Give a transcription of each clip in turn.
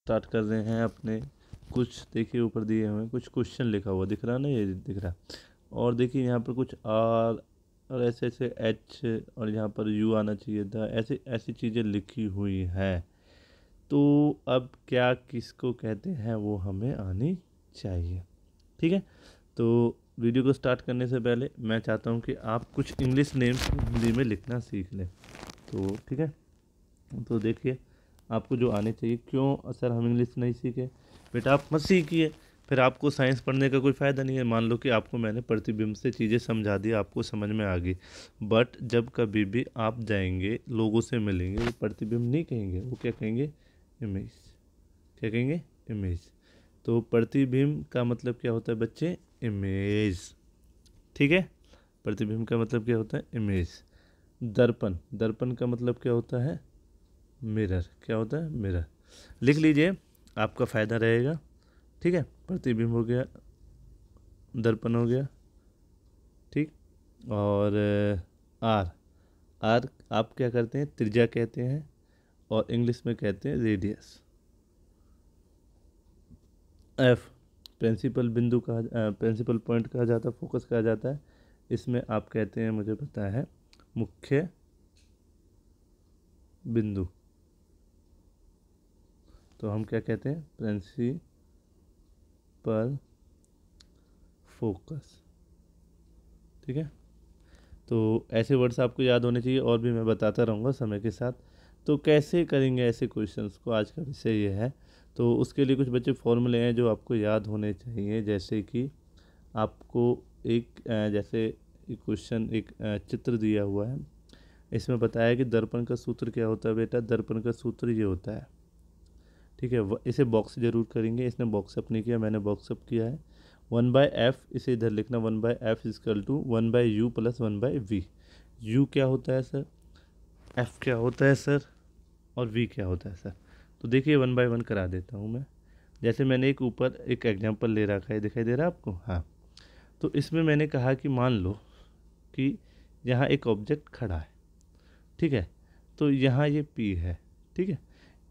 Start कर रहे हैं अपने कुछ। देखिए ऊपर दिए हुए कुछ क्वेश्चन लिखा हुआ दिख रहा ना, ये दिख रहा। और देखिए यहाँ पर कुछ आर और ऐसे ऐसे एच और यहाँ पर यू आना चाहिए था, ऐसे ऐसी चीज़ें लिखी हुई हैं। तो अब क्या किसको कहते हैं वो हमें आनी चाहिए। ठीक है, तो वीडियो को स्टार्ट करने से पहले मैं चाहता हूँ कि आप कुछ इंग्लिश नेम्स हिंदी में लिखना सीख लें। तो ठीक है, तो देखिए आपको जो आने चाहिए। क्यों सर हम इंग्लिश नहीं सीखे? बेटा आप मत सीखिए, फिर आपको साइंस पढ़ने का कोई फ़ायदा नहीं है। मान लो कि आपको मैंने प्रतिबिंब से चीज़ें समझा दी, आपको समझ में आ गई, बट जब कभी भी आप जाएंगे लोगों से मिलेंगे, वो प्रतिबिंब नहीं कहेंगे, वो क्या कहेंगे? इमेज। क्या कहेंगे? इमेज। तो प्रतिबिंब का मतलब क्या होता है बच्चे? इमेज। ठीक है, प्रतिबिंब का मतलब क्या होता है? इमेज। दर्पण, दर्पण का मतलब क्या होता है? मिरर। क्या होता है? मिरर। लिख लीजिए, आपका फ़ायदा रहेगा। ठीक है, प्रतिबिंब हो गया, दर्पण हो गया, ठीक। और आर, आर आप क्या करते हैं? त्रिज्या कहते हैं, और इंग्लिश में कहते हैं रेडियस। एफ, प्रिंसिपल बिंदु कहा, प्रिंसिपल पॉइंट कहा जाता है, फोकस कहा जाता है। इसमें आप कहते हैं, मुझे पता है, मुख्य बिंदु। तो हम क्या कहते हैं? Principal focus. ठीक है, तो ऐसे वर्ड्स आपको याद होने चाहिए, और भी मैं बताता रहूँगा समय के साथ। तो कैसे करेंगे ऐसे क्वेश्चंस को, आज का विषय ये है। तो उसके लिए कुछ बच्चे फॉर्मूले हैं जो आपको याद होने चाहिए, जैसे कि आपको एक जैसे एक क्वेश्चन, एक चित्र दिया हुआ है, इसमें बताया कि दर्पण का सूत्र क्या होता है। बेटा दर्पण का सूत्र ये होता है, ठीक है। इसे बॉक्स जरूर करेंगे, इसने बॉक्सअप नहीं किया, मैंने बॉक्सअप किया है। 1/f, इसे इधर लिखना, 1/f is equal to 1/u plus 1/v। u क्या होता है सर? f क्या होता है सर? और v क्या होता है सर? तो देखिए 1/1 करा देता हूँ मैं। जैसे मैंने एक ऊपर एक एग्जांपल ले रखा है, दिखाई दे रहा है आपको? हाँ, तो इसमें मैंने कहा कि मान लो कि यहाँ एक ऑब्जेक्ट खड़ा है, ठीक है। तो यहाँ ये p है, ठीक है।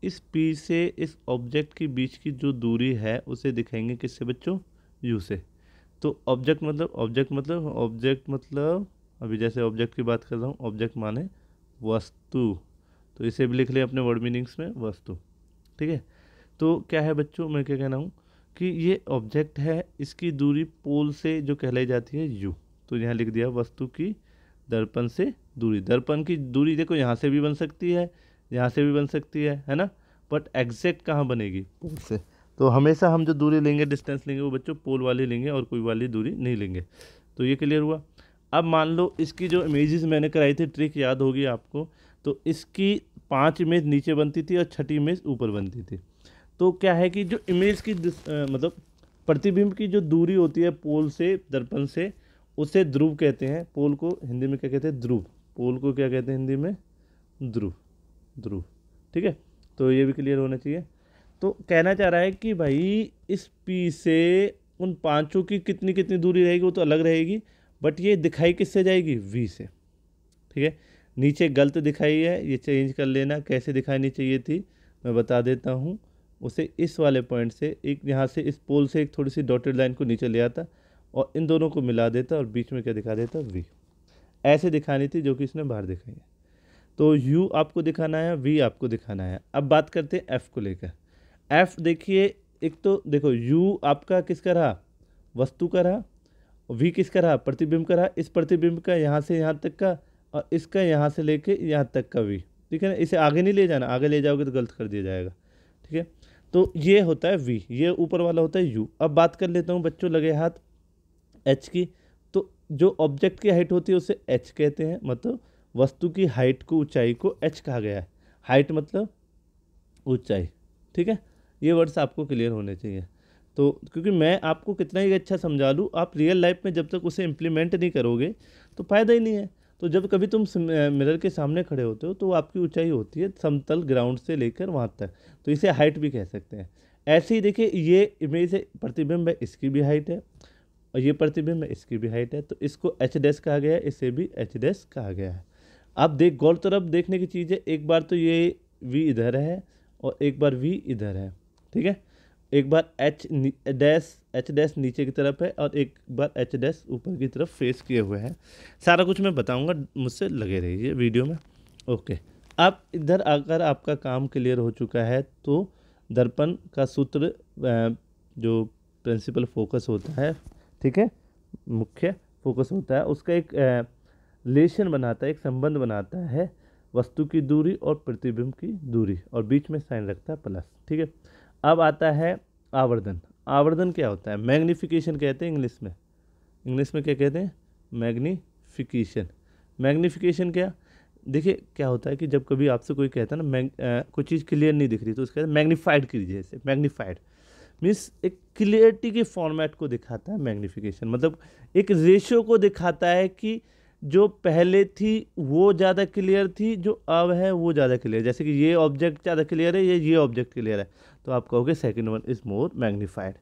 इस P से इस ऑब्जेक्ट के बीच की जो दूरी है उसे दिखाएंगे किससे बच्चों? U से। तो ऑब्जेक्ट मतलब अभी जैसे ऑब्जेक्ट की बात कर रहा हूँ, ऑब्जेक्ट माने वस्तु, तो इसे भी लिख लें अपने वर्ड मीनिंग्स में, वस्तु। ठीक है, तो क्या है बच्चों, मैं क्या कहना हूँ कि ये ऑब्जेक्ट है, इसकी दूरी पोल से जो कहलाई जाती है U। तो यहाँ लिख दिया वस्तु की दर्पण से दूरी। दर्पण की दूरी देखो यहाँ से भी बन सकती है, यहाँ से भी बन सकती है ना, बट एग्जैक्ट कहाँ बनेगी? पोल से। तो हमेशा हम जो दूरी लेंगे, डिस्टेंस लेंगे, वो बच्चों पोल वाली लेंगे, और कोई वाली दूरी नहीं लेंगे। तो ये क्लियर हुआ। अब मान लो इसकी जो इमेजेस मैंने कराई थी, ट्रिक याद होगी आपको। तो इसकी 5 इमेज नीचे बनती थी और 6ठी इमेज ऊपर बनती थी। तो क्या है कि जो इमेज की मतलब प्रतिबिंब की जो दूरी होती है पोल से, दर्पण से, उसे ध्रुव कहते हैं। पोल को हिंदी में क्या कहते हैं? ध्रुव। पोल को क्या कहते हैं हिंदी में? ध्रुव। ध्रुव। ठीक है, तो ये भी क्लियर होना चाहिए। तो कहना चाह रहा है कि भाई इस P से उन पांचों की कितनी कितनी दूरी रहेगी, वो तो अलग रहेगी, बट ये दिखाई किससे जाएगी? V से। ठीक है, नीचे गलत दिखाई है, ये चेंज कर लेना, कैसे दिखानी चाहिए थी मैं बता देता हूँ। उसे इस वाले पॉइंट से, एक यहाँ से इस पोल से एक थोड़ी सी डॉटेड लाइन को नीचे ले आता और इन दोनों को मिला देता और बीच में क्या दिखा देता? V। ऐसे दिखानी थी, जो कि इसने बाहर दिखाई है। तो U आपको दिखाना है, V आपको दिखाना है। अब बात करते हैं F को लेकर। F देखिए, एक तो देखो U आपका किसका रहा? वस्तु का रहा। V किसका रहा? प्रतिबिंब का रहा। इस प्रतिबिंब का यहाँ से यहाँ तक का, और इसका यहाँ से लेके यहाँ तक का V। ठीक है ना, इसे आगे नहीं ले जाना, आगे ले जाओगे तो गलत कर दिया जाएगा। ठीक है, तो ये होता है V, ये ऊपर वाला होता है U। अब बात कर लेता हूँ बच्चों, लगे हाथ, H की। तो जो ऑब्जेक्ट की हाइट होती है उसे H कहते हैं, मतलब वस्तु की हाइट को, ऊंचाई को H कहा गया है। हाइट मतलब ऊंचाई। ठीक है, ये वर्ड्स आपको क्लियर होने चाहिए। तो क्योंकि मैं आपको कितना ही अच्छा समझा लूँ, आप रियल लाइफ में जब तक उसे इम्प्लीमेंट नहीं करोगे तो फ़ायदा ही नहीं है। तो जब कभी तुम मिरर के सामने खड़े होते हो तो आपकी ऊंचाई होती है समतल ग्राउंड से लेकर वहाँ तक, तो इसे हाइट भी कह सकते हैं। ऐसे ही देखिए, ये इमेज है, प्रतिबिंब है, इसकी भी हाइट है, और ये प्रतिबिंब है, इसकी भी हाइट है। तो इसको एच डैश कहा गया है, इसे भी एच डैश कहा गया है। अब देख, गौर तरफ देखने की चीज़ है, एक बार तो ये V इधर है और एक बार V इधर है। ठीक है। एक बार एच डैश नीचे की तरफ है और एक बार एच डैश ऊपर की तरफ फेस किए हुए हैं। सारा कुछ मैं बताऊंगा, मुझसे लगे रहिए वीडियो में। ओके, अब इधर अगर आपका काम क्लियर हो चुका है तो दर्पण का सूत्र जो प्रिंसिपल फोकस होता है, ठीक है, मुख्य फोकस होता है, उसका एक रिलेशन बनाता है, एक संबंध बनाता है वस्तु की दूरी और प्रतिबिंब की दूरी, और बीच में साइन रखता है प्लस, ठीक है। अब आता है आवर्धन। आवर्धन क्या होता है? मैग्निफिकेशन कहते हैं इंग्लिश में। इंग्लिश में क्या कहते हैं? मैग्निफिकेशन। मैग्निफिकेशन क्या? देखिए क्या होता है कि जब कभी आपसे कोई कहता है ना कोई चीज़ क्लियर नहीं दिख रही तो उसका मैग्नीफाइड कीजिए। इसे मैग्नीफाइड मीन्स एक क्लियरिटी के फॉर्मेट को दिखाता है। मैग्निफिकेशन मतलब एक रेशो को दिखाता है कि जो पहले थी वो ज़्यादा क्लियर थी, जो अब है वो ज़्यादा क्लियर। जैसे कि ये ऑब्जेक्ट ज़्यादा क्लियर है, ये ऑब्जेक्ट क्लियर है, तो आप कहोगे second one is more magnified.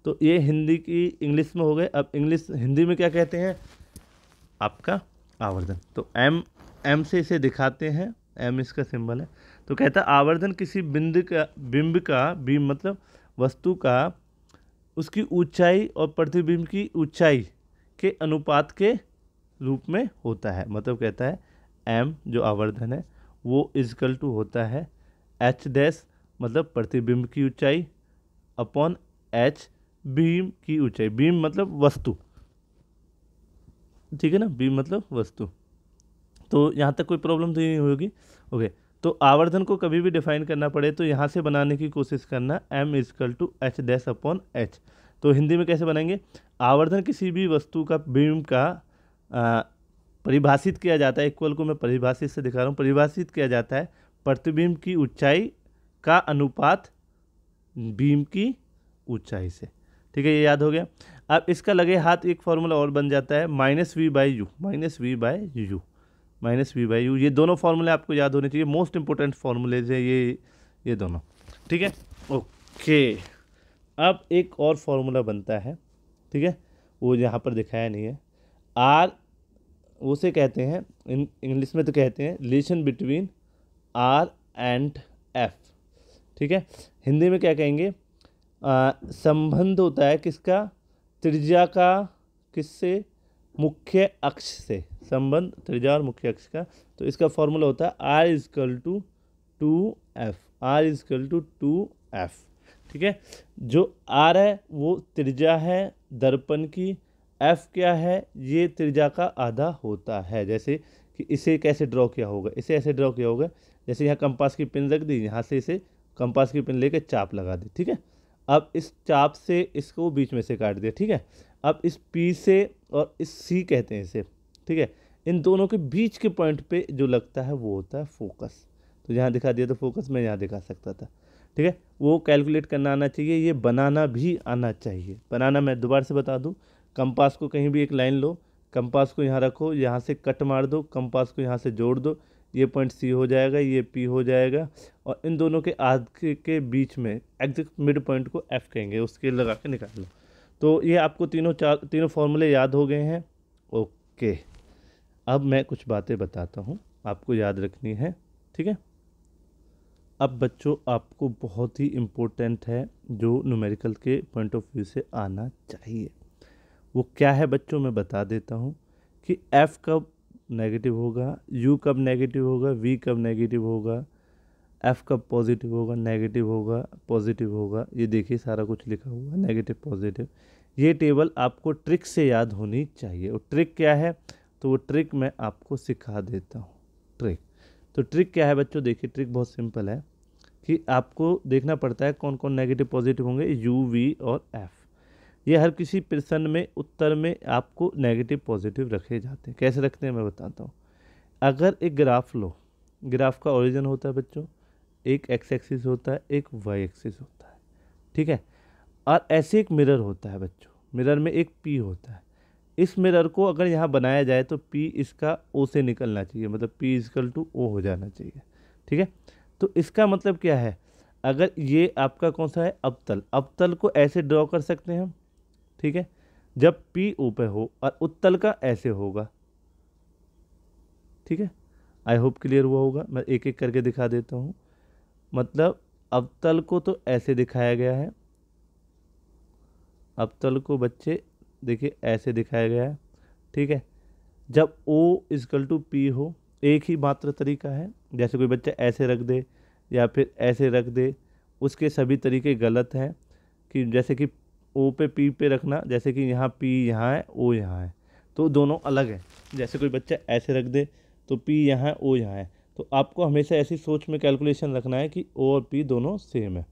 तो ये हिंदी की इंग्लिश में हो गए। अब इंग्लिश हिंदी में क्या कहते हैं? आपका आवर्धन। तो एम से इसे दिखाते हैं, एम इसका सिंबल है। तो कहता है आवर्धन किसी बिंब का मतलब वस्तु का उसकी ऊंचाई और प्रतिबिंब की ऊंचाई के अनुपात के रूप में होता है। मतलब कहता है एम जो आवर्धन है वो इजकल टू होता है एच डैश मतलब प्रतिबिंब की ऊंचाई अपॉन एच बीम की ऊंचाई। बीम मतलब वस्तु, ठीक है ना, बीम मतलब वस्तु। तो यहाँ तक कोई प्रॉब्लम तो नहीं होगी। ओके, तो आवर्धन को कभी भी डिफाइन करना पड़े तो यहाँ से बनाने की कोशिश करना M is equal to H dash upon H. तो हिंदी में कैसे बनाएंगे? आवर्धन किसी भी वस्तु का बीम का परिभाषित किया जाता है, इक्वल को मैं परिभाषित से दिखा रहा हूँ, परिभाषित किया जाता है प्रतिबिंब की ऊंचाई का अनुपात बीम की ऊंचाई से। ठीक है, ये याद हो गया। अब इसका लगे हाथ एक फॉर्मूला और बन जाता है minus V by U. Minus V by U, minus V by U, ये दोनों फॉर्मूले आपको याद होने चाहिए। मोस्ट इंपॉर्टेंट फॉर्मूलेज है ये दोनों, ठीक है। ओके, अब एक और फॉर्मूला बनता है, ठीक है, वो यहाँ पर दिखाया नहीं है। आर उसे कहते हैं इंग्लिश में तो कहते हैं relation between R and F, ठीक है। हिंदी में क्या कहेंगे? संबंध होता है किसका? त्रिज्या का किससे? मुख्य अक्ष से। संबंध त्रिज्या और मुख्य अक्ष का। तो इसका फॉर्मूला होता है R is equal to 2f। R is equal to 2f, ठीक है। जो आर है वो त्रिज्या है दर्पण की, एफ क्या है? ये त्रिज्या का आधा होता है। जैसे कि इसे कैसे ड्रॉ किया होगा? इसे ऐसे ड्रॉ किया होगा जैसे यहाँ कंपास की पिन रख दी, यहाँ से इसे कंपास की पिन लेकर चाप लगा दी, ठीक है। अब इस चाप से इसको बीच में से काट दिया, ठीक है। अब इस पी से और इस सी कहते हैं इसे, ठीक है, इन दोनों के बीच के पॉइंट पे जो लगता है वो होता है फोकस। तो यहाँ दिखा दिया तो फोकस मैं यहाँ दिखा सकता था, ठीक है। वो कैलकुलेट करना आना चाहिए, ये बनाना भी आना चाहिए। बनाना मैं दोबारा से बता दूँ, कंपास को कहीं भी एक लाइन लो, कंपास को यहाँ रखो, यहाँ से कट मार दो, कंपास को यहाँ से जोड़ दो, ये पॉइंट सी हो जाएगा, ये पी हो जाएगा, और इन दोनों के आधे के बीच में एग्जैक्ट मिड पॉइंट को एफ कहेंगे, उसके लगा के निकाल लो। तो ये आपको तीनों फॉर्मूले याद हो गए हैं। ओके, अब मैं कुछ बातें बताता हूँ, आपको याद रखनी है, ठीक है। अब बच्चों आपको बहुत ही इम्पोर्टेंट है जो न्यूमेरिकल के पॉइंट ऑफ व्यू से आना चाहिए, वो क्या है बच्चों? मैं बता देता हूँ कि f कब नेगेटिव होगा, u कब नेगेटिव होगा, v कब नेगेटिव होगा, f कब पॉजिटिव होगा, नेगेटिव होगा, पॉजिटिव होगा। ये देखिए सारा कुछ लिखा हुआ है, नेगेटिव पॉजिटिव। ये टेबल आपको ट्रिक से याद होनी चाहिए। और ट्रिक क्या है? तो वो ट्रिक मैं आपको सिखा देता हूँ। ट्रिक, तो ट्रिक क्या है बच्चों? देखिए ट्रिक बहुत सिंपल है कि आपको देखना पड़ता है कौन कौन नेगेटिव पॉजिटिव होंगे, u, v और f। ये हर किसी प्रश्न में उत्तर में आपको नेगेटिव पॉजिटिव रखे जाते हैं। कैसे रखते हैं मैं बताता हूँ। अगर एक ग्राफ लो, ग्राफ का ओरिजिन होता है बच्चों, एक एक्स एक्सिस होता है, एक वाई एक्सिस होता है, ठीक है। और ऐसे एक मिरर होता है बच्चों, मिरर में एक पी होता है। इस मिरर को अगर यहाँ बनाया जाए तो पी इसका ओ से निकलना चाहिए, मतलब पी इजकल टू ओ हो जाना चाहिए, ठीक है। तो इसका मतलब क्या है? अगर ये आपका कौन सा है? अवतल। अवतल को ऐसे ड्रॉ कर सकते हैं हम, ठीक है, जब P O पे हो, और उत्तल का ऐसे होगा, ठीक है। आई होप क्लियर हुआ होगा। मैं एक एक करके दिखा देता हूँ। मतलब अवतल को तो ऐसे दिखाया गया है, अवतल को बच्चे देखिए ऐसे दिखाया गया है, ठीक है। जब O इजकल टू P हो, एक ही मात्र तरीका है, जैसे कोई बच्चा ऐसे रख दे या फिर ऐसे रख दे, उसके सभी तरीके गलत हैं। कि जैसे कि O पे P पे रखना, जैसे कि यहाँ P यहाँ है, O यहाँ है, तो दोनों अलग हैं। जैसे कोई बच्चा ऐसे रख दे तो P यहाँ है, O यहाँ है, तो आपको हमेशा ऐसी सोच में कैलकुलेशन रखना है कि O और P दोनों सेम है।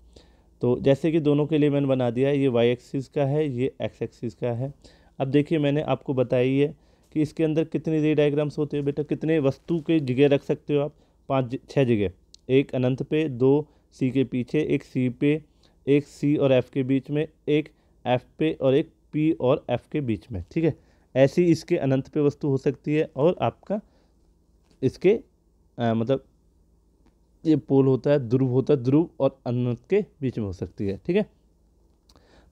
तो जैसे कि दोनों के लिए मैंने बना दिया है, ये वाई एक्सिस का है, ये एक्स एक्सिस का है। अब देखिए मैंने आपको बताई है कि इसके अंदर कितने रे डायग्राम्स होते हैं बेटा, कितने वस्तु के जगह रख सकते हो आप, 5-6 जगह, एक अनंत पे, 2 सी के पीछे, एक सी पे, एक सी और एफ के बीच में, एक एफ पे और एक पी और एफ के बीच में, ठीक है। ऐसी इसके अनंत पे वस्तु हो सकती है और आपका इसके मतलब ये पोल होता है, ध्रुव होता है, ध्रुव और अनंत के बीच में हो सकती है, ठीक है।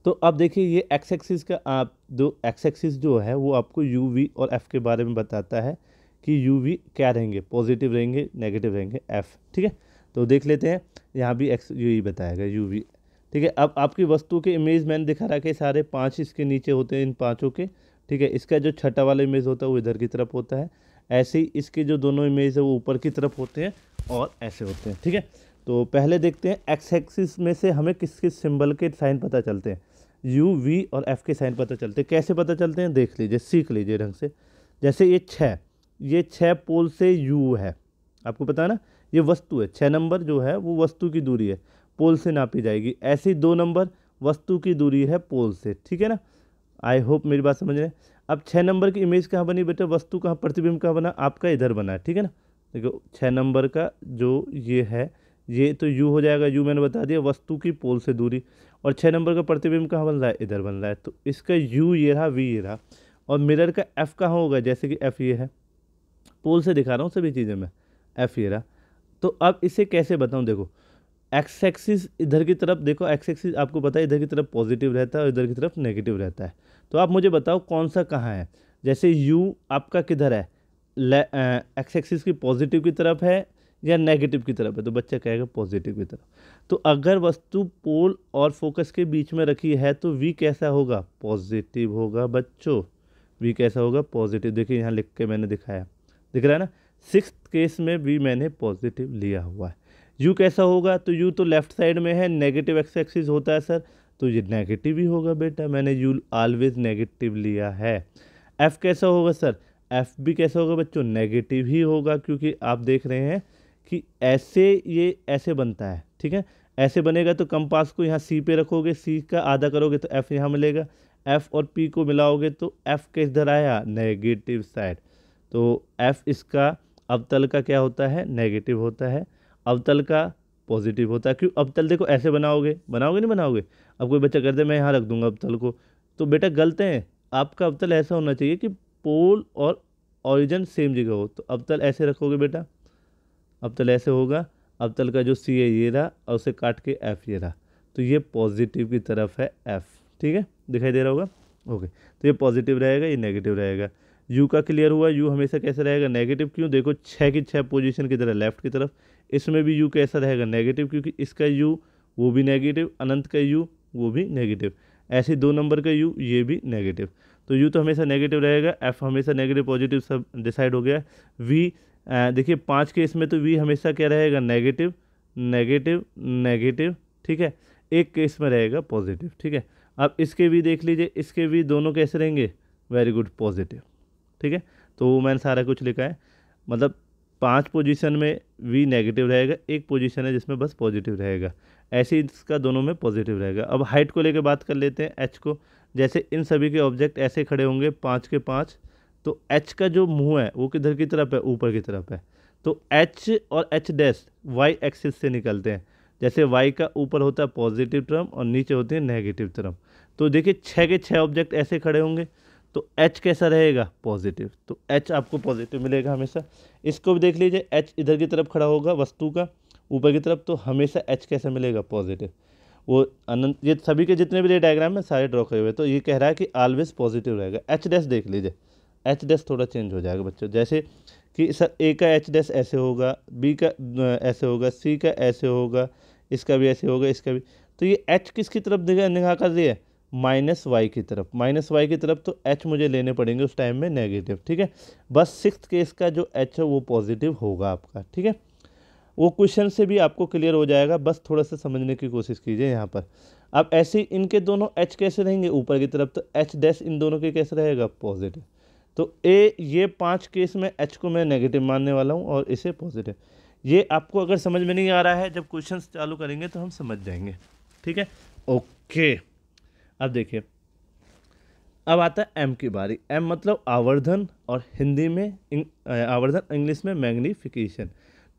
तो अब देखिए ये एक्स एक्सिस का आप दो एक्स एक्सिस जो है वो आपको यू वी और एफ के बारे में बताता है कि यू वी क्या रहेंगे, पॉजिटिव रहेंगे, नेगेटिव रहेंगे, एफ, ठीक है। तो देख लेते हैं, यहाँ भी एक्स यू ही बताएगा, यू वी, ठीक है। अब आपकी वस्तु के इमेज मैंने दिखा रखा है, सारे 5 इसके नीचे होते हैं, इन 5 के, ठीक है। इसका जो छठा वाला इमेज होता है वो इधर की तरफ होता है, ऐसे ही इसके जो दोनों इमेज है वो ऊपर की तरफ होते हैं और ऐसे होते हैं, ठीक है। तो पहले देखते हैं एक्स एक्सिस में से हमें किस किस सिंबल के साइन पता चलते हैं, यू वी और एफ के साइन पता चलते हैं। कैसे पता चलते हैं देख लीजिए, सीख लीजिए ढंग से। जैसे ये 6 पोल से यू है, आपको पता है ना, ये वस्तु है, 6 नंबर जो है वो वस्तु की दूरी है, पोल से नापी जाएगी। ऐसे ही 2 नंबर वस्तु की दूरी है पोल से, ठीक है ना। आई होप मेरी बात समझ रहे हैं। अब 6 नंबर की इमेज कहाँ बनी बेटा, वस्तु कहाँ, प्रतिबिंब कहाँ बना, आपका इधर बना है, ठीक है ना। देखो 6 नंबर का जो ये है, ये तो यू हो जाएगा, यू मैंने बता दिया, वस्तु की पोल से दूरी, और 6 नंबर का प्रतिबिंब कहाँ बन रहा है, इधर बन रहा है, तो इसका यू ये रहा, वी ये रहा, और मिरर का एफ कहाँ होगा, जैसे कि एफ ये है, पोल से दिखा रहा हूँ सभी चीज़ें मैं, एफ ये रहा। तो अब इसे कैसे बताऊँ, देखो एक्स एक्सिस इधर की तरफ, देखो एक्स एक्सिस आपको पता है इधर की तरफ पॉजिटिव रहता है और इधर की तरफ नेगेटिव रहता है। तो आप मुझे बताओ कौन सा कहाँ है, जैसे यू आपका किधर है, एक्स एक्सिस की पॉजिटिव की तरफ है या नेगेटिव की तरफ है, तो बच्चा कहेगा पॉजिटिव की तरफ। तो अगर वस्तु पोल और फोकस के बीच में रखी है तो वी कैसा होगा, पॉजिटिव होगा बच्चों, वी कैसा होगा, पॉजिटिव। देखिए यहाँ लिख के मैंने दिखाया, दिख रहा है ना, 6th केस में वी मैंने पॉजिटिव लिया हुआ है। यू कैसा होगा, तो यू तो लेफ्ट साइड में है, नेगेटिव एक्स एक्सिस होता है सर, तो ये नेगेटिव ही होगा बेटा, मैंने यू ऑलवेज नेगेटिव लिया है। एफ कैसा होगा सर, एफ भी कैसा होगा बच्चों, नेगेटिव ही होगा, क्योंकि आप देख रहे हैं कि ऐसे ये ऐसे बनता है, ठीक है। ऐसे बनेगा तो कंपास को यहाँ सी पे रखोगे, सी का आधा करोगे तो एफ यहाँ मिलेगा, एफ और पी को मिलाओगे तो एफ किधर आया, नेगेटिव साइड। तो एफ इसका अवतल का क्या होता है, नेगेटिव होता है, अवतल का पॉजिटिव होता है। क्यों, अवतल देखो ऐसे बनाओगे, नहीं बनाओगे। अब कोई बच्चा कर दे मैं यहाँ रख दूंगा अवतल को, तो बेटा गलत है, आपका अवतल ऐसा होना चाहिए कि पोल और ओरिजिन सेम जगह हो। तो अवतल ऐसे रखोगे बेटा, अवतल ऐसे होगा, अवतल का जो सी है ये रहा और उसे काट के एफ ये रहा, तो ये पॉजिटिव की तरफ है एफ, ठीक है, दिखाई दे रहा होगा, ओके। तो ये पॉजिटिव रहेगा, ये नेगेटिव रहेगा। यू का क्लियर हुआ, यू हमेशा कैसे रहेगा, नेगेटिव। क्यों, देखो 6 की 6 पोजीशन की तरह लेफ्ट की तरफ, इसमें भी यू कैसा रहेगा, नेगेटिव, क्योंकि इसका यू वो भी नेगेटिव, अनंत का यू वो भी नेगेटिव, ऐसे 2 नंबर का यू ये भी नेगेटिव, तो यू तो हमेशा नेगेटिव रहेगा, एफ हमेशा नेगेटिव पॉजिटिव सब डिसाइड हो गया। वी देखिए 5 के इसमें तो वी हमेशा क्या रहेगा, नेगेटिव नेगेटिव नेगेटिव, ठीक है। एक केस में रहेगा पॉजिटिव, ठीक है। अब इसके भी देख लीजिए, इसके भी दोनों कैसे रहेंगे, वेरी गुड, पॉजिटिव, ठीक है। तो मैंने सारा कुछ लिखा है, मतलब 5 पोजीशन में वी नेगेटिव रहेगा, एक पोजीशन है जिसमें बस पॉजिटिव रहेगा, ऐसे ही इसका दोनों में पॉजिटिव रहेगा। अब हाइट को लेकर बात कर लेते हैं, एच को। जैसे इन सभी के ऑब्जेक्ट ऐसे खड़े होंगे 5 के 5, तो एच का जो मुंह है वो किधर की तरफ है, ऊपर की तरफ है, तो एच और एच डैश वाई एक्सिस से निकलते हैं। जैसे वाई का ऊपर होता है पॉजिटिव टर्म और नीचे होती है नेगेटिव टर्म। तो देखिए 6 के 6 ऑब्जेक्ट ऐसे खड़े होंगे, तो एच कैसा रहेगा, पॉजिटिव, तो एच आपको पॉजिटिव मिलेगा हमेशा। इसको भी देख लीजिए, एच इधर की तरफ खड़ा होगा वस्तु का ऊपर की तरफ, तो हमेशा एच कैसा मिलेगा, पॉजिटिव। वो अनंत, ये सभी के जितने भी रे डायग्राम में सारे ड्रॉ करे हुए, तो ये कह रहा है कि ऑलवेज पॉजिटिव रहेगा। एच डैश देख लीजिए, एच डैश थोड़ा चेंज हो जाएगा बच्चों, जैसे कि सर ए का एच डैश ऐसे होगा, बी का ऐसे होगा, सी का ऐसे होगा, इसका भी ऐसे होगा, इसका भी। तो ये h किसकी तरफ निगाह कर रही है, -y की तरफ, -y की तरफ, तो h मुझे लेने पड़ेंगे उस टाइम में नेगेटिव, ठीक है। बस सिक्स्थ केस का जो h है वो पॉजिटिव होगा आपका, ठीक है। वो क्वेश्चन से भी आपको क्लियर हो जाएगा, बस थोड़ा सा समझने की कोशिश कीजिए यहाँ पर। अब ऐसे ही इनके दोनों h कैसे रहेंगे ऊपर की तरफ, तो h डैश इन दोनों के कैसे रहेगा, पॉजिटिव। तो ये 5 केस में h को मैं नेगेटिव मानने वाला हूँ और इसे पॉजिटिव। ये आपको अगर समझ में नहीं आ रहा है, जब क्वेश्चंस चालू करेंगे तो हम समझ जाएंगे, ठीक है। ओके, अब देखिए, अब आता है m की बारी। m मतलब आवर्धन और हिंदी में आवर्धन, इंग्लिश में मैग्नीफिकेशन।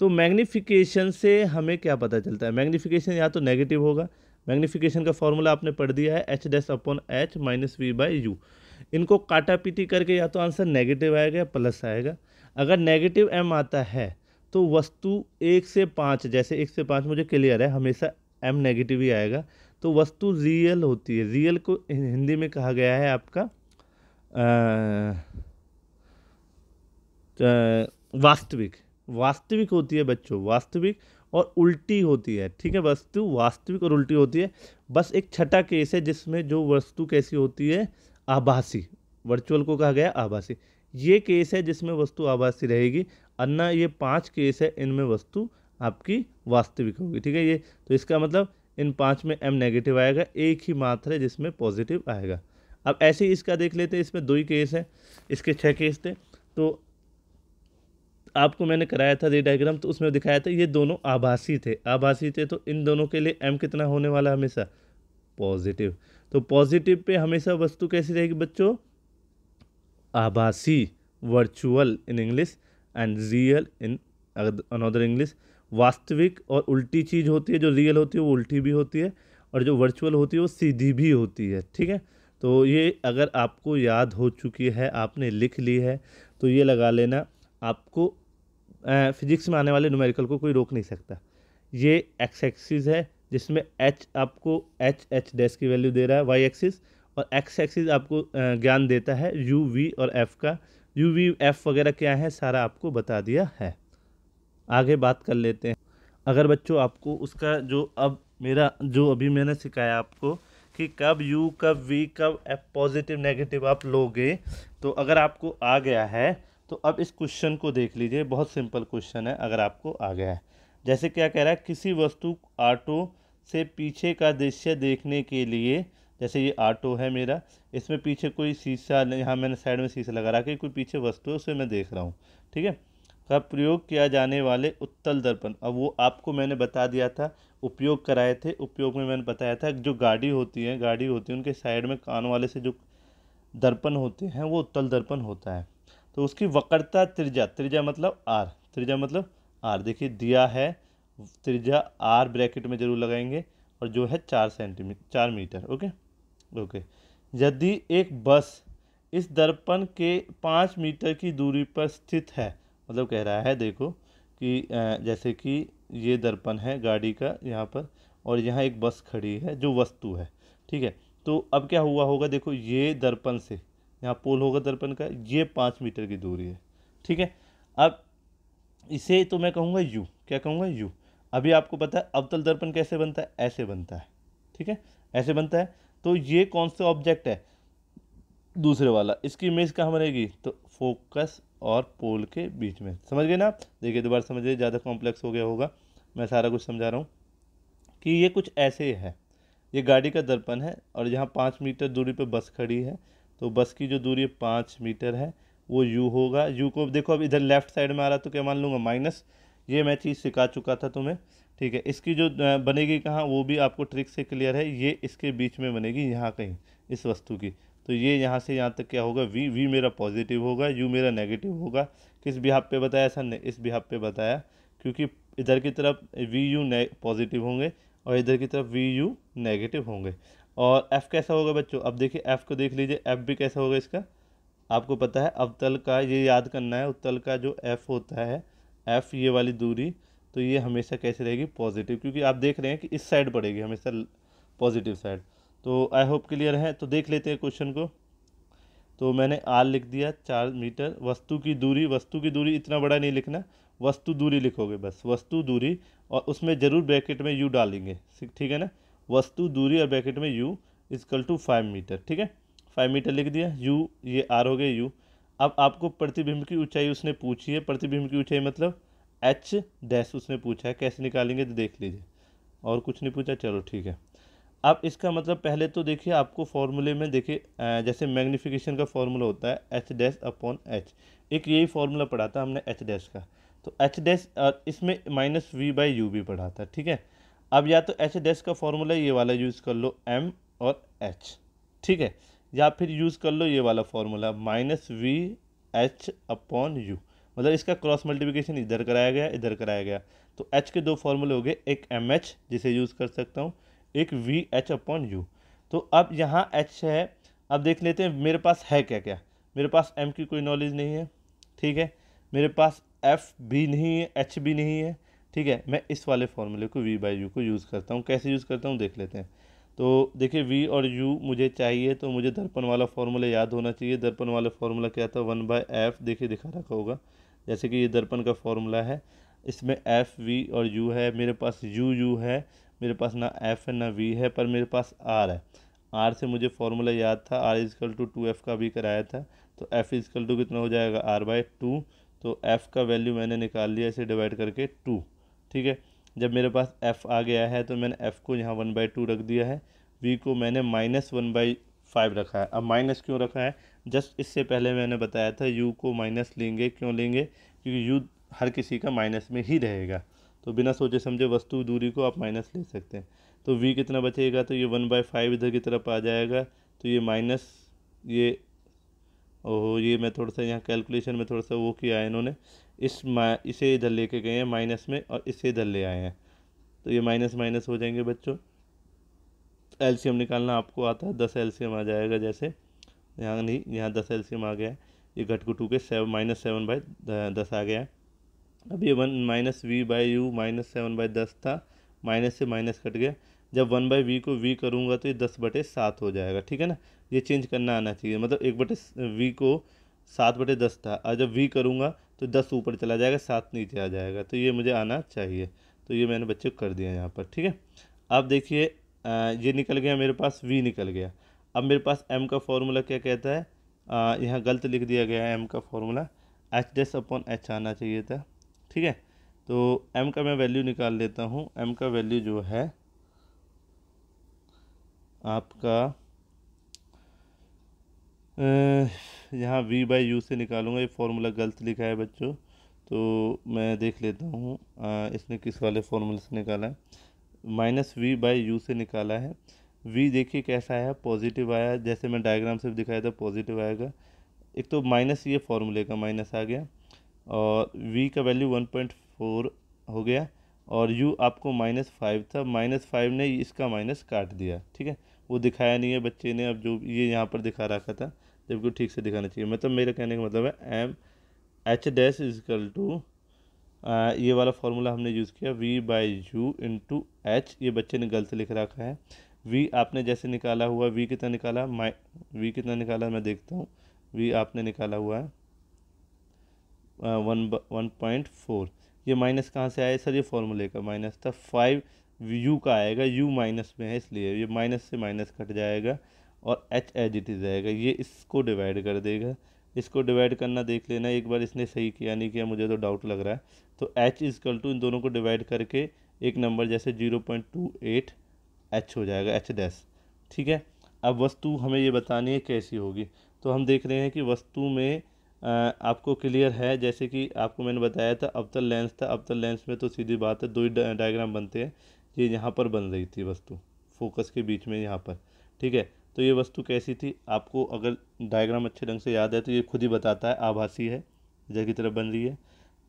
तो मैग्नीफिकेशन से हमें क्या पता चलता है, मैग्नीफिकेशन या तो नेगेटिव होगा। मैग्नीफिकेशन का फॉर्मूला आपने पढ़ दिया है, h dash upon h minus V by U. इनको काटा पीटी करके या तो आंसर नेगेटिव आएगा या प्लस आएगा। अगर नेगेटिव m आता है तो वस्तु 1 से 5, जैसे 1 से 5 मुझे क्लियर है, हमेशा m नेगेटिव ही आएगा। तो वस्तु रियल होती है। रियल को हिंदी में कहा गया है आपका वास्तविक। वास्तविक होती है बच्चों, वास्तविक और उल्टी होती है, ठीक है। वस्तु वास्तविक और उल्टी होती है। बस एक छठा केस है जिसमें जो वस्तु कैसी होती है, आभासी। वर्चुअल को कहा गया आभासी। ये केस है जिसमें वस्तु आभासी रहेगी, अन्ना ये 5 केस है, इनमें वस्तु आपकी वास्तविक होगी, ठीक है। ये तो इसका मतलब इन 5 में m नेगेटिव आएगा, एक ही मात्र है जिसमें पॉजिटिव आएगा। अब ऐसे ही इसका देख लेते हैं, इसमें 2 ही केस है, इसके 6 केस थे। तो आपको मैंने कराया था ये डायग्राम, तो उसमें दिखाया था ये दोनों आभासी थे, आभासी थे। तो इन दोनों के लिए m कितना होने वाला, हमेशा पॉजिटिव। तो पॉजिटिव पे हमेशा वस्तु कैसी रहेगी बच्चों, आभासी, virtual in English and real in another English. वास्तविक और उल्टी चीज़ होती है, जो रियल होती है वो उल्टी भी होती है, और जो वर्चुअल होती है वो सीधी भी होती है, ठीक है। तो ये अगर आपको याद हो चुकी है, आपने लिख ली है, तो ये लगा लेना, आपको फिजिक्स में आने वाले न्यूमेरिकल को कोई रोक नहीं सकता। ये एक्स एक्सिस है जिसमें h आपको h डैश की वैल्यू दे रहा है, वाई एक्सिस, और एक्स एक्सिस आपको ज्ञान देता है u v और f का। u v f वगैरह क्या है सारा आपको बता दिया है। आगे बात कर लेते हैं। अगर बच्चों आपको उसका जो अब मेरा जो अभी मैंने सिखाया आपको कि कब u कब v कब f पॉजिटिव नेगेटिव आप लोगे, तो अगर आपको आ गया है तो अब इस क्वेश्चन को देख लीजिए, बहुत सिंपल क्वेश्चन है। अगर आपको आ गया है, जैसे क्या कह रहा है, किसी वस्तु ऑटो से पीछे का दृश्य देखने के लिए, जैसे ये ऑटो है मेरा, इसमें पीछे कोई शीशा, यहाँ मैंने साइड में शीशा लगा रखा है, कोई पीछे वस्तु है उसे मैं देख रहा हूँ, ठीक है। का प्रयोग किया जाने वाले उत्तल दर्पण, अब वो आपको मैंने बता दिया था, उपयोग कराए थे। उपयोग में मैंने बताया था जो गाड़ी होती है उनके साइड में कान वाले से जो दर्पण होते हैं वो उत्तल दर्पण होता है। तो उसकी वक्रता त्रिज्या, त्रिज्या मतलब आर, त्रिज्या मतलब आर, देखिए दिया है त्रिज्या आर ब्रैकेट में जरूर लगाएंगे, और जो है 4 मीटर, ओके ओके। यदि एक बस इस दर्पण के 5 मीटर की दूरी पर स्थित है, मतलब कह रहा है देखो कि जैसे कि ये दर्पण है गाड़ी का यहाँ पर, और यहाँ एक बस खड़ी है जो वस्तु है, ठीक है। तो अब क्या हुआ होगा, देखो ये दर्पण से यहाँ पोल होगा दर्पण का, ये 5 मीटर की दूरी है, ठीक है। अब इसे तो मैं कहूँगा यू, क्या कहूँगा यू। अभी आपको पता है अवतल दर्पण कैसे बनता है, ऐसे बनता है, ठीक है, ऐसे बनता है। तो ये कौन सा ऑब्जेक्ट है, दूसरे वाला, इसकी इमेज कहाँ बनेगी, तो फोकस और पोल के बीच में, समझ गए ना आप। देखिए दोबारा समझिए, ज़्यादा कॉम्प्लेक्स हो गया होगा, मैं सारा कुछ समझा रहा हूँ कि ये कुछ ऐसे है। ये गाड़ी का दर्पण है और यहाँ 5 मीटर दूरी पे बस खड़ी है, तो बस की जो दूरी 5 मीटर है वो यू होगा। यू को देखो अब इधर लेफ्ट साइड में आ रहा तो क्या मान लूँगा माइनस, ये मैं चीज़ सिखा चुका था तुम्हें, ठीक है। इसकी जो बनेगी कहाँ, वो भी आपको ट्रिक से क्लियर है, ये इसके बीच में बनेगी यहाँ कहीं, इस वस्तु की। तो ये यहाँ से यहाँ तक क्या होगा, वी, वी मेरा पॉजिटिव होगा, यू मेरा नेगेटिव होगा। किस बिहाफ पे बताया सर ने, इस बिहाफ पे बताया, क्योंकि इधर की तरफ वी यू पॉजिटिव होंगे और इधर की तरफ वी यू नेगेटिव होंगे। और एफ़ कैसा होगा बच्चों, अब देखिए एफ़ को देख लीजिए, एफ़ भी कैसा होगा इसका, आपको पता है अवतल का, ये याद करना है, उत्तल का जो एफ़ होता है, एफ़ ये वाली दूरी, तो ये हमेशा कैसे रहेगी, पॉजिटिव, क्योंकि आप देख रहे हैं कि इस साइड पड़ेगी हमेशा, पॉजिटिव साइड। तो आई होप क्लियर है। तो देख लेते हैं क्वेश्चन को। तो मैंने आर लिख दिया 4 मीटर, वस्तु की दूरी इतना बड़ा नहीं लिखना, वस्तु दूरी लिखोगे बस, वस्तु दूरी, और उसमें ज़रूर ब्रैकेट में यू डालेंगे, ठीक है ना। वस्तु दूरी और ब्रैकेट में यू इक्वल टू 5 मीटर, ठीक है। 5 मीटर लिख दिया, यू ये आर हो गया यू। अब आपको प्रतिबिंब की ऊंचाई उसने पूछी है, प्रतिबिंब की ऊंचाई मतलब एच डैश उसने पूछा है, कैसे निकालेंगे तो देख लीजिए, और कुछ नहीं पूछा, चलो ठीक है। अब इसका मतलब पहले तो देखिए आपको फॉर्मूले में देखिए जैसे मैग्नीफिकेशन का फॉर्मूला होता है एच डैश अपॉन एच, एक यही फॉर्मूला पढ़ा था हमने एच डैश का, तो एच डैश इसमें माइनस वी बाई यू भी पढ़ा था, ठीक है। अब या तो एच डैश का फॉर्मूला ये वाला यूज़ कर लो एम और एच, ठीक है, या फिर यूज़ कर लो ये वाला formula minus V H upon you, मतलब इसका क्रॉस मल्टीप्लिकेशन इधर कराया गया इधर कराया गया, तो एच के दो फॉर्मूले हो गए, एक एम एच जिसे यूज़ कर सकता हूँ, एक वी एच अपॉन यू। तो अब यहाँ एच है, अब देख लेते हैं मेरे पास है क्या क्या। मेरे पास एम की कोई नॉलेज नहीं है, ठीक है, मेरे पास एफ भी नहीं है, एच भी नहीं है, ठीक है। मैं इस वाले फॉर्मूले को वी बाई यू को यूज़ करता हूँ, कैसे यूज़ करता हूँ देख लेते हैं। तो देखिए वी और यू मुझे चाहिए, तो मुझे दर्पण वाला फॉर्मूला याद होना चाहिए। दर्पण वाला फॉर्मूला क्या था, 1/f, देखिए दिखा रखा होगा, जैसे कि ये दर्पण का फॉर्मूला है, इसमें एफ वी और यू है, मेरे पास यू है, मेरे पास ना एफ है ना वी है, पर मेरे पास आर है। आर से मुझे फॉर्मूला याद था, आर इजकल टू 2f का भी कराया था, तो एफ इजकल टू कितना हो जाएगा r/2, तो एफ़ का वैल्यू मैंने निकाल लिया इसे डिवाइड करके 2, ठीक है। जब मेरे पास एफ़ आ गया है तो मैंने एफ़ को यहाँ 1/2 रख दिया है, वी को मैंने -1/5 रखा है। अब माइनस क्यों रखा है, जस्ट इससे पहले मैंने बताया था यू को माइनस लेंगे, क्यों लेंगे, क्योंकि यू हर किसी का माइनस में ही रहेगा, तो बिना सोचे समझे वस्तु दूरी को आप माइनस ले सकते हैं। तो v कितना बचेगा, तो ये 1/5 इधर की तरफ आ जाएगा, तो ये माइनस ये, ओहो ये मैं थोड़ा सा यहाँ कैलकुलेशन में थोड़ा सा वो किया है इन्होंने, इसे इधर लेके गए हैं माइनस में और इसे इधर ले आए हैं, तो ये माइनस माइनस हो जाएंगे बच्चों। एलसीएम निकालना आपको आता है, 10 एलसीएम आ जाएगा, जैसे यहाँ नहीं, यहाँ 10 एलसीएम आ गया है, ये घट को 2 के -7/10 आ गया है। अब ये 1 माइनस वी बाई यू -7/10 था, माइनस से माइनस कट गया, जब 1/v को v करूँगा तो ये 10/7 हो जाएगा, ठीक है ना। ये चेंज करना आना चाहिए, मतलब 1/v को 7/10 था, और जब v करूँगा तो 10 ऊपर चला जाएगा, 7 नीचे आ जाएगा, तो ये मुझे आना चाहिए, तो ये मैंने बच्चे को कर दिया यहाँ पर, ठीक है। अब देखिए ये निकल गया मेरे पास, v निकल गया। अब मेरे पास m का फॉर्मूला क्या कहता है, यहाँ गलत लिख दिया गया है, m का formula H dash upon H आना चाहिए था, ठीक है। तो m का मैं वैल्यू निकाल लेता हूँ, m का वैल्यू जो है आपका यहाँ v बाई यू से निकालूंगा, ये फॉर्मूला गलत लिखा है बच्चों, तो मैं देख लेता हूँ इसने किस वाले फॉर्मूले से निकाला है, -v बाई यू से निकाला है। v देखिए कैसा आया, पॉजिटिव आया, जैसे मैं डायग्राम से दिखाया था पॉजिटिव आएगा, एक तो माइनस ये फॉर्मूले का माइनस आ गया, और v का वैल्यू 1.4 हो गया, और u आपको -5 था, -5 ने इसका माइनस काट दिया, ठीक है, वो दिखाया नहीं है बच्चे ने, अब जो ये यहाँ पर दिखा रखा था, जबकि ठीक से दिखाना चाहिए, मतलब मेरे कहने का मतलब है M H dash is equal to ये वाला फॉर्मूला हमने यूज़ किया v by U into H, ये बच्चे ने गलत लिख रखा है। v आपने जैसे निकाला हुआ, v कितना निकाला, v कितना निकाला मैं देखता हूँ, v आपने निकाला हुआ है 1.4, ये माइनस कहाँ से आया सर, ये फॉर्मूले का माइनस था, 5 यू का आएगा, यू माइनस में है इसलिए ये माइनस से माइनस कट जाएगा, और एच एज इट इज़ आएगा, ये इसको डिवाइड कर देगा, इसको डिवाइड करना देख लेना एक बार, इसने सही किया नहीं किया मुझे तो डाउट लग रहा है। तो एच इजकल टू इन दोनों को डिवाइड करके एक नंबर जैसे 0.28 एच हो जाएगा, एच डैश, ठीक है। अब वस्तु हमें ये बतानी है कैसी होगी, तो हम देख रहे हैं कि वस्तु में आपको क्लियर है, जैसे कि आपको मैंने बताया था अवतल लेंस था, अवतल लेंस में तो सीधी बात है दो ही डायग्राम बनते हैं, ये यहाँ पर बन रही थी वस्तु फोकस के बीच में यहाँ पर, ठीक है। तो ये वस्तु कैसी थी, आपको अगर डायग्राम अच्छे ढंग से याद है तो ये खुद ही बताता है, आभासी है, इधर की तरफ बन रही है,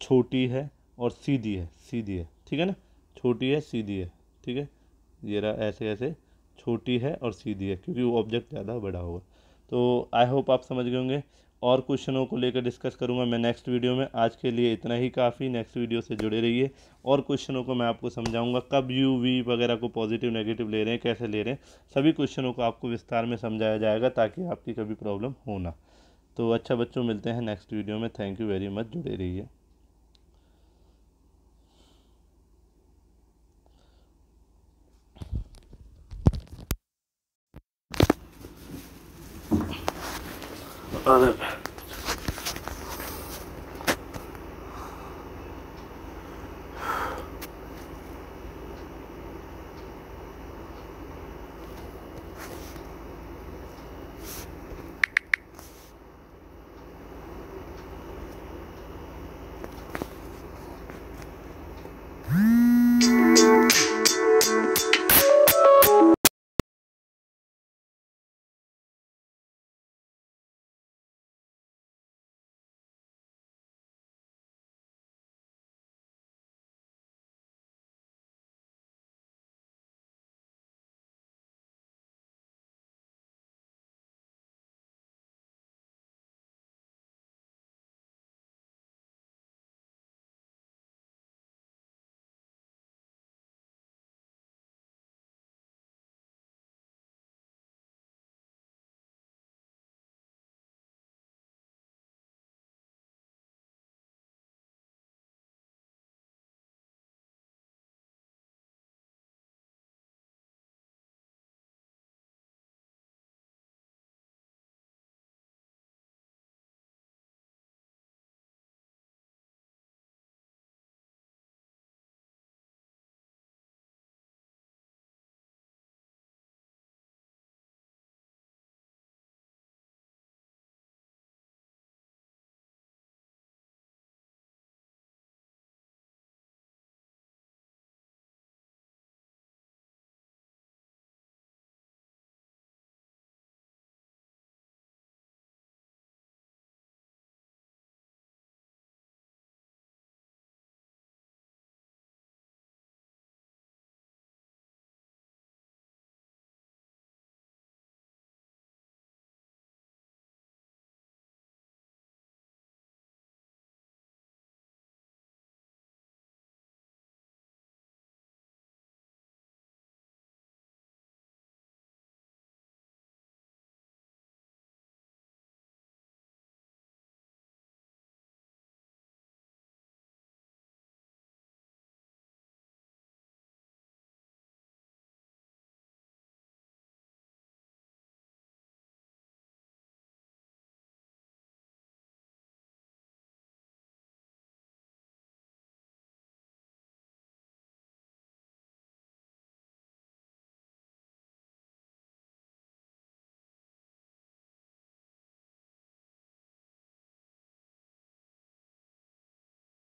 छोटी है और सीधी है, सीधी है, ठीक है ना, छोटी है सीधी है, ठीक है, ये रहा ऐसे ऐसे, छोटी है और सीधी है, क्योंकि वो ऑब्जेक्ट ज़्यादा बड़ा होगा। तो आई होप आप समझ गए होंगे, और क्वेश्चनों को लेकर डिस्कस करूंगा मैं नेक्स्ट वीडियो में, आज के लिए इतना ही काफ़ी, नेक्स्ट वीडियो से जुड़े रहिए, और क्वेश्चनों को मैं आपको समझाऊंगा, कब यू वी वगैरह को पॉजिटिव नेगेटिव ले रहे हैं, कैसे ले रहे हैं, सभी क्वेश्चनों को आपको विस्तार में समझाया जाएगा, ताकि आपकी कभी प्रॉब्लम हो ना। तो अच्छा बच्चों, मिलते हैं नेक्स्ट वीडियो में, थैंक यू वेरी मच, जुड़े रहिए। अदब।